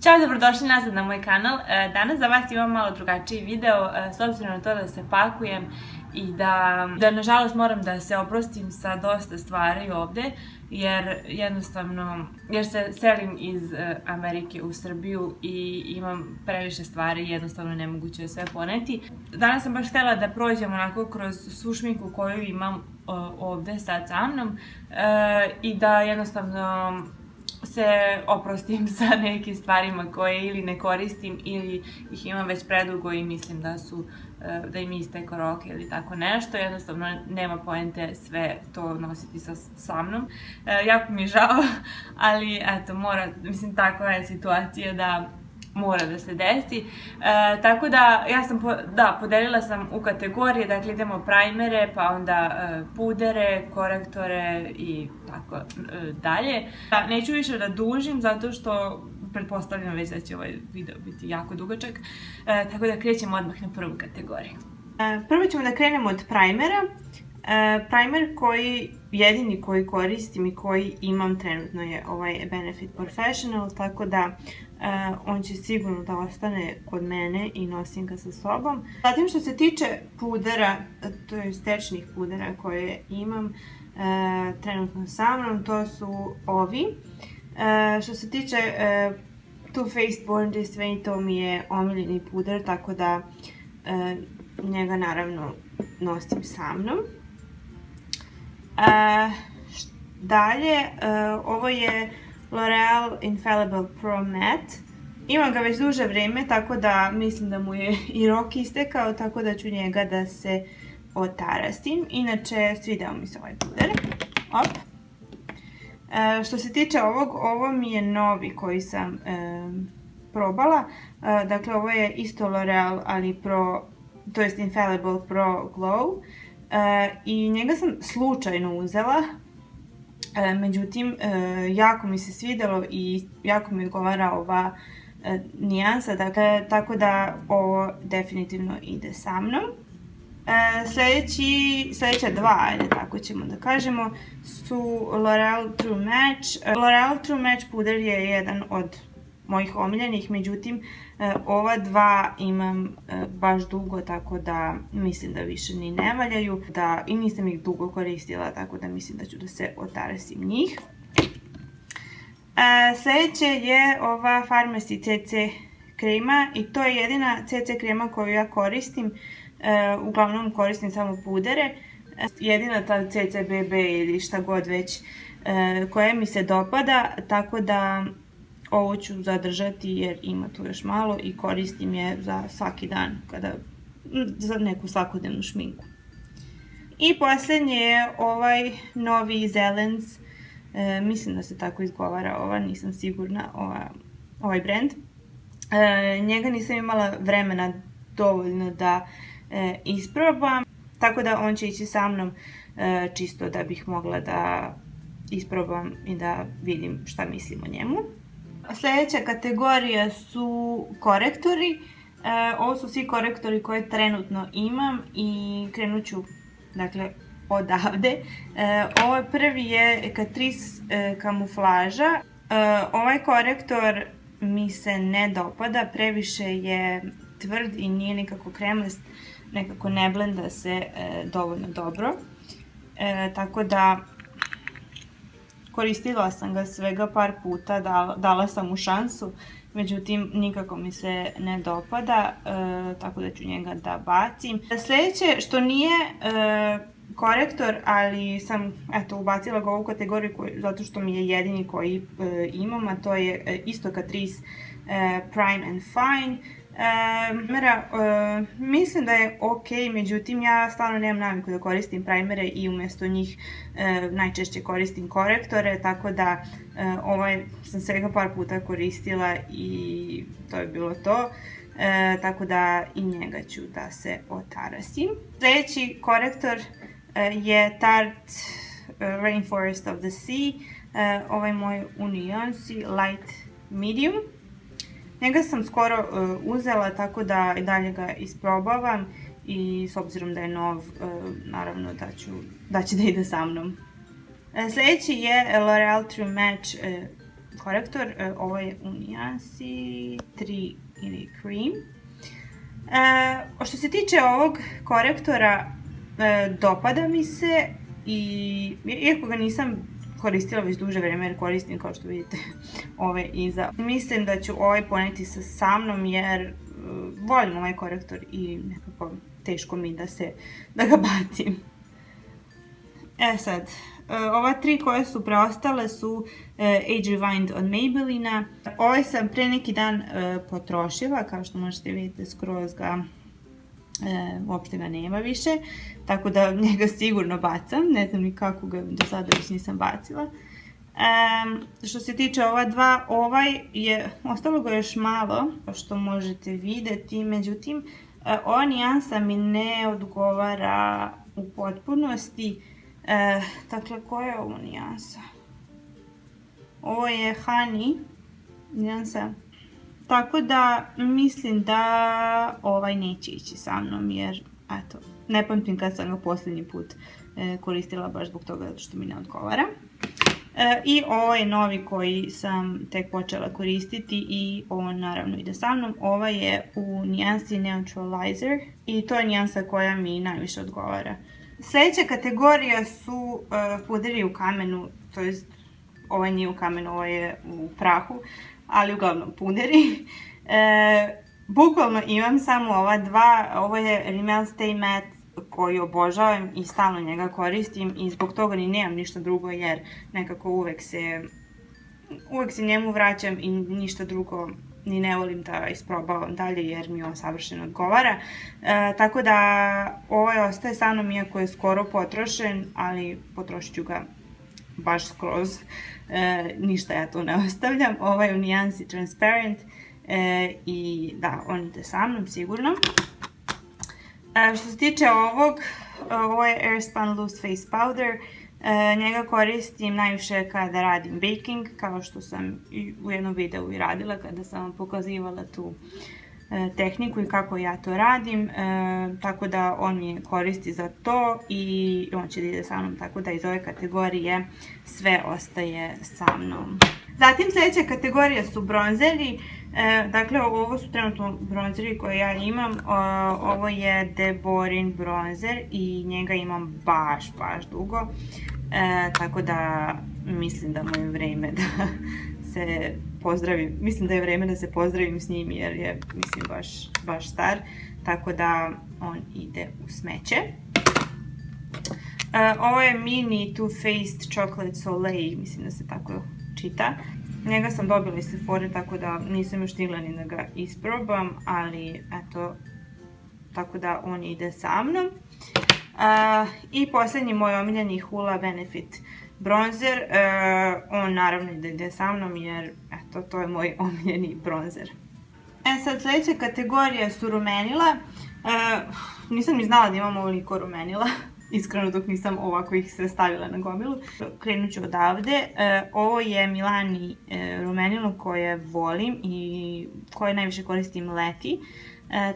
Ćao, dobrodošli nazad na moj kanal. Danas za vas imam malo drugačiji video, s obzirom na to da se pakujem i da nažalost moram da se oprostim sa dosta stvari ovde, jer se selim iz Amerike u Srbiju i imam previše stvari, jednostavno nemoguće je sve poneti. Danas sam baš htjela da prođem onako kroz svu šminku koju imam ovde sad sa mnom i da jednostavno se oprostim sa nekim stvarima koje ili ne koristim ili ih imam već predugo i mislim da im istekao rok ili tako nešto. Jednostavno nema poente sve to nositi sa mnom. Jako mi je žao, ali eto, mislim, takva je situacija da mora da se desi. Tako da, podelila sam u kategorije, dakle idemo primere, pa onda pudere, korektore i tako dalje. Neću više da dužim, zato što pretpostavljam već da će ovaj video biti jako dugačak, tako da krećemo odmah na prvu kategoriju. Prvo ćemo da krenemo od primera. Primer jedini koji koristim i koji imam trenutno je ovaj Benefit Professional, tako da on će sigurno da ostane kod mene i nosim ga sa sobom. Zatim, što se tiče pudera, to je tečnih pudera koje imam trenutno sa mnom, to su ovi. Što se tiče Too Faced Born This Way, to mi je omiljeni puder, tako da njega naravno nosim sa mnom. Dalje, ovo je L'Oreal Infallible Pro Matte. Imam ga već duže vreme, tako da mislim da mu je i rok istekao, tako da ću njega da se otarastim. Inače, svidao mi se ovaj puder. Što se tiče ovo mi je novi koji sam probala. Dakle, ovo je isto L'Oreal, ali to jest Infallible Pro Glow. I njega sam slučajno uzela, međutim jako mi se svidelo i jako mi odgovara ova nijansa, tako da ovo definitivno ide sa mnom. Sljedeća dva, ajde tako ćemo da kažemo, su L'Oreal True Match. L'Oreal True Match puder je jedan od mojih omiljenih, međutim ova dva imam baš dugo, tako da mislim da više ni ne valjaju i nisam ih dugo koristila, tako da mislim da ću da se otarasim njih. Sljedeće je ova Farmacy CC krema i to je jedina CC krema koju ja koristim. Uglavnom koristim samo pudere. Jedina ta CCBB ili šta god već koja mi se dopada, tako da ovo ću zadržati jer ima tu još malo i koristim je za svaki dan, za neku svakodnevnu šminku. I posljednje je ovaj novi Zelens, mislim da se tako izgovara ova, nisam sigurna, ovaj brand. Njega nisam imala vremena dovoljno da isprobam, tako da on će ići sa mnom čisto da bih mogla da isprobam i da vidim šta mislim o njemu. Sljedeća kategorija su korektori. Ovo su svi korektori koje trenutno imam i krenut ću odavde. Ovo prvi je Catrice kamuflaža. Ovaj korektor mi se ne dopada, previše je tvrd i nije nikako kremast, nekako ne blenda se dovoljno dobro. Tako da koristila sam ga svega par puta, dala sam mu šansu, međutim nikako mi se ne dopada, tako da ću njega da bacim. Sljedeće, što nije korektor, ali sam ubacila ga u ovu kategoriju zato što mi je jedini koji imam, a to je isto Catrice Prime and Fine. Mislim da je ok, međutim ja stvarno nemam naviku da koristim primere i umjesto njih najčešće koristim korektore, tako da ovaj sam svega par puta koristila i to je bilo to, tako da i njega ću da se otarasim. Sljedeći korektor je Tarte Rainforest of the Sea, ovaj moj u nijansi Light Medium. Njega sam skoro uzela, tako da i dalje ga isprobavam i s obzirom da je nov, naravno da će da ide sa mnom. Sljedeći je L'Oreal True Match korektor. Ovo je u nijansi 3 ili cream. Što se tiče ovog korektora, dopada mi se, i iako ga nisam koristila već duže vreme jer koristim, kao što vidite, ove iza. Mislim da ću ovaj poneti sa mnom jer volim ovaj korektor i nekako teško mi da ga bacim. Sad, ova 3 koje su preostale su Age Rewind od Maybellina. Ovaj sam pre neki dan potrošila, kao što možete vidjeti, skroz ga uopšte ga nema više, tako da njega sigurno bacam, ne znam ni kako ga do sada već nisam bacila. Što se tiče ova 2, ovaj je, ostalo ga još malo, što možete vidjeti, međutim, ova nijansa mi ne odgovara u potpunosti. Dakle, koja je ovo nijansa? Ovo je Honey nijansa. Tako da mislim da ovaj neće ići sa mnom jer, eto, ne pamtim kad sam ga posljednji put koristila baš zbog toga što mi ne odgovara. I ovo je novi koji sam tek počela koristiti i on naravno ide sa mnom. Ova je u nijansi Neutralizer i to je nijansa koja mi najviše odgovara. Sljedeća kategorija su puderi u kamenu, to jest ovaj nije u kamenu, ovo je u prahu, ali uglavnom puderi. Bukvalno imam samo ova 2, ovo je Rimmel Stay Matte koji obožavam i stalno njega koristim i zbog toga ni nemam ništa drugo jer nekako uvek se njemu vraćam i ništa drugo ni ne volim da isprobavam dalje jer mi on savršeno odgovara. Tako da ovaj ostaje sa mnom iako je skoro potrošen, ali potrošit ću ga baš skroz. Ništa ja tu ne ostavljam. Ovaj je u nijansi Transparent i da, on ide sa mnom sigurno. Što se tiče ovog, ovo je Airspun Loose Face Powder. Njega koristim najviše kada radim baking, kao što sam u jednom videu i radila kada sam vam pokazivala tu tehniku i kako ja to radim, tako da on mi koristi za to i on će da ide sa mnom, tako da iz ove kategorije sve ostaje sa mnom. Zatim sljedeća kategorija su bronzeri. Dakle, ovo su trenutno bronzeri koje ja imam. Ovo je Deborin bronzer i njega imam baš dugo. Tako da mislim da mu je vreme da se pozdravim. Mislim da je vreme da se pozdravim s njim jer je, mislim, baš star. Tako da on ide u smeće. Ovo je mini Too Faced Chocolate Soleil, mislim da se tako čita. Njega sam dobila iz Sephora, tako da nisam još stigla ni da ga isprobam, ali eto, tako da on ide sa mnom. I posljednji moj omiljeni Hoola Benefit bronzer, on naravno ide sa mnom jer eto, to je moj omiljeni bronzer. Sad sljedeća kategorija su rumenila. Nisam ni znala da imam ovoliko rumenila. Iskreno dok nisam ovako ih sve stavila na gomilu. Krenut ću odavde. Ovo je Milani rumenilo koje volim i koje najviše koristim leti.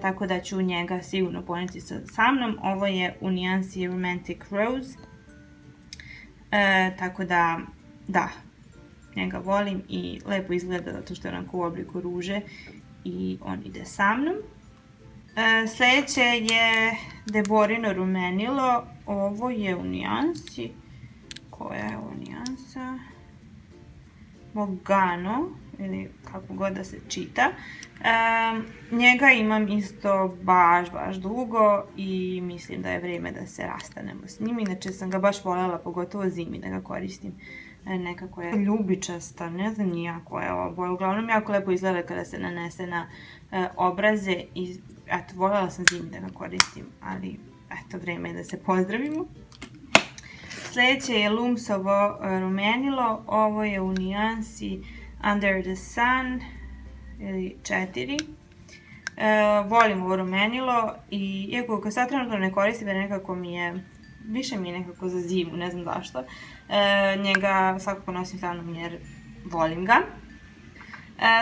Tako da ću njega sigurno poneti sa mnom. Ovo je u nijansi Romantic Rose. Tako da, da, njega volim i lepo izgleda zato što je onako u obliku ruže i on ide sa mnom. Sljedeće je Deborino rumenilo. Ovo je u nijansi, koja je ovo nijansa? Mogano, ili kako god da se čita. Njega imam isto baš dugo i mislim da je vrijeme da se rastanemo s njim. Inače sam ga baš voljela, pogotovo zimi da ga koristim. Nekako je ljubičasta, ne znam ni ja koja je ova boja. Uglavnom jako lepo izgleda kada se nanese na obraze i eto, voljela sam zimi da ga koristim, ali eto, vrijeme je da se pozdravimo. Sljedeće je Lumsovo rumenilo, ovo je u nijansi Under the Sun ili 4. Volim ovo rumenilo i iako ga sad trenutno ne koristim jer nekako više mi je nekako za zimu, ne znam zašto. Njega svakako nosim sa mnom jer volim ga.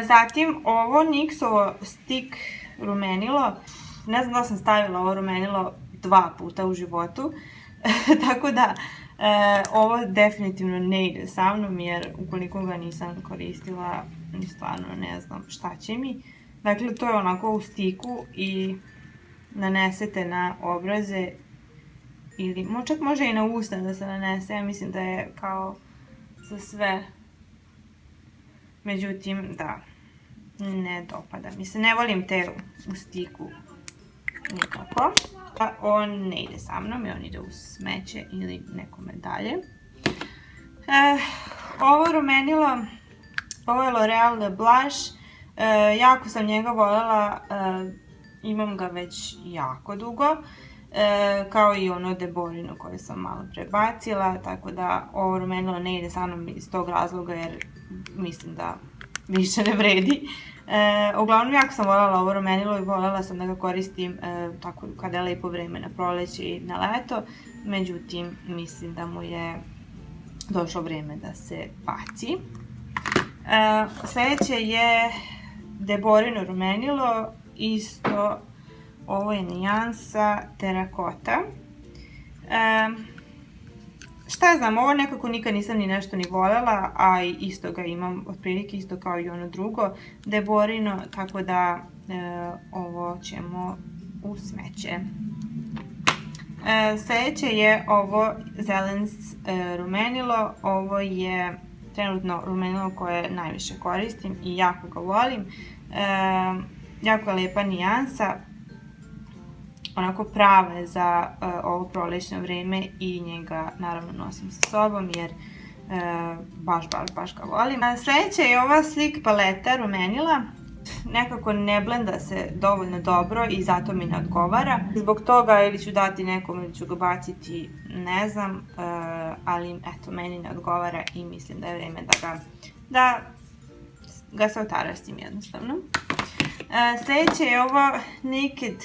Zatim ovo NYX-ovo Stick rumenilo, ne znam da sam stavila ovo rumenilo 2 puta u životu, tako da Ovo definitivno ne ide sa mnom jer ukoliko ga nisam koristila, stvarno ne znam šta će mi. Dakle, to je onako u stiku i nanesete na obraze ili čak može i na usta da se nanese. Ja mislim da je kao za sve. Međutim, da, ne dopada mi se. Ne volim te u stiku nikako. On ne ide sa mnom i on ide u smeće ili nekome dalje. Ovo rumenilo, ovo je L'Oreal Blush. Jako sam njega voljela, imam ga već jako dugo. Kao i ono Deborino koje sam malo prebacila, tako da ovo rumenilo ne ide sa mnom iz tog razloga jer mislim da više ne vredi. Uglavnom, jako sam voljela ovo rumenilo i voljela sam da ga koristim tako kada je lepo vreme na proleće i na leto. Međutim, mislim da mu je došlo vreme da se baci. Sljedeće je Deborino rumenilo, isto ovo je nijansa terakota. Šta ja znam, ovo nekako nikad nisam ni nešto ni voljela, a isto ga imam otprilike isto kao i ono drugo Deborino, tako da ovo ćemo u smeće. Sljedeće je ovo Zelens rumenilo, ovo je trenutno rumenilo koje najviše koristim i jako ga volim. Jako je lepa nijansa, onako prave za ovo prolećno vreme i njega naravno nosim sa sobom jer baš ga volim. Sljedeća je ova Sleek paleta rumenila. Nekako ne blenda se dovoljno dobro i zato mi ne odgovara. Zbog toga ili ću dati nekom ili ću ga baciti, ne znam, ali eto, meni ne odgovara i mislim da je vreme da ga se otarastim jednostavno. Sljedeće je ovo Naked,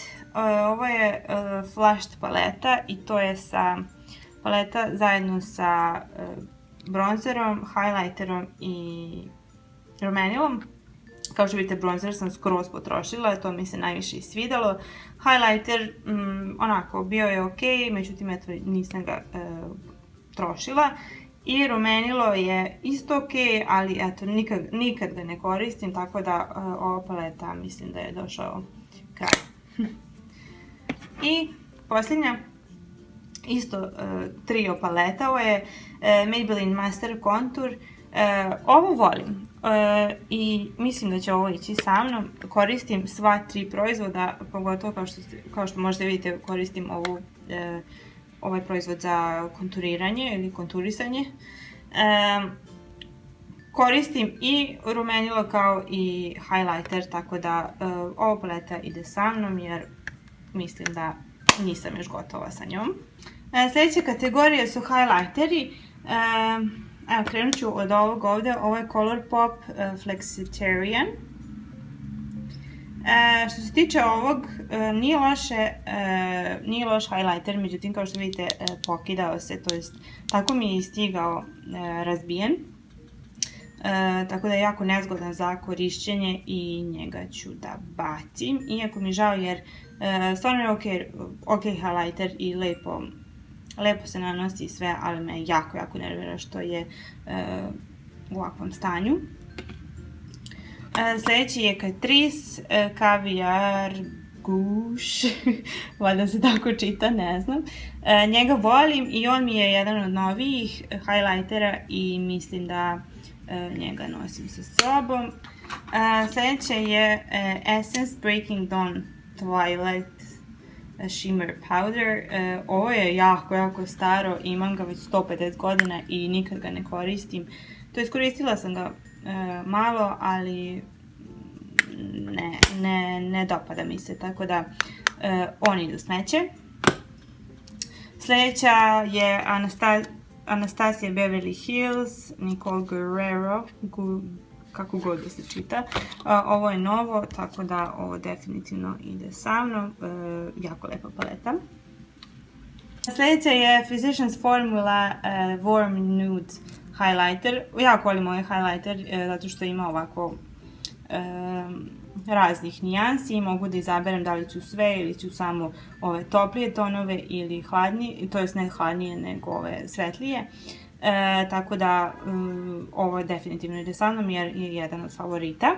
ovo je Flushed paleta i to je paleta zajedno sa bronzerom, highlighterom i rumenilom. Kao što vidite, bronzer sam skroz potrošila, to mi se najviše i svidjelo. Highlighter, onako, bio je ok, međutim, eto, nisam ga trošila. I rumenilo je isto ok, ali eto, nikad ga ne koristim, tako da ova paleta mislim da je došao kraj. I posljednja, isto trio paleta, ovo je Maybelline Master Contour. Ovo volim i mislim da će ovo ići sa mnom. Koristim sva tri proizvoda, pogotovo kao što možete vidjeti, koristim ovaj proizvod za konturiranje ili konturisanje. Koristim i rumenilo kao i highlighter, tako da ova paleta ide sa mnom jer mislim da nisam još gotova sa njom. Sljedeća kategorija su highlighteri. Evo, krenut ću od ovog ovdje, ovo je Colourpop Flexitarian. Što se tiče ovog, nije loš highlighter, međutim kao što vidite pokidao se, to jest tako mi je stigao razbijen. Tako da je jako nezgodan za korišćenje i njega ću da bacim. Iako mi žao jer stvarno je ok highlighter i lepo se nanosi i sve, ali me jako nervira što je u ovakvom stanju. Sljedeći je Catrice Caviar Gouache, valjda se tako čita, ne znam. Njega volim i on mi je jedan od novijih highlightera i mislim da njega nosim sa sobom. Sljedeće je Essence Breaking Dawn Twilight Shimmer Powder. Ovo je jako staro, imam ga već 150 godina i nikad ga ne koristim. To jest, koristila sam ga malo, ali ne dopada mi se, tako da on ide u smeće. Sljedeća je Anastasia Beverly Hills, Nicole Guerrero, kako god da se čita. Ovo je novo, tako da ovo definitivno ide sa mnom. Jako lepa paleta. Sljedeća je Physicians Formula Warm Nude Highlighter. Jako volim ovaj highlighter zato što ima ovako raznih nijansi i mogu da izaberem da li ću sve ili ću samo ove toplije tonove ili hladnije, to jest ne hladnije nego ove svetlije. Tako da ovo je definitivno ide sa mnom jer je jedan od favorita.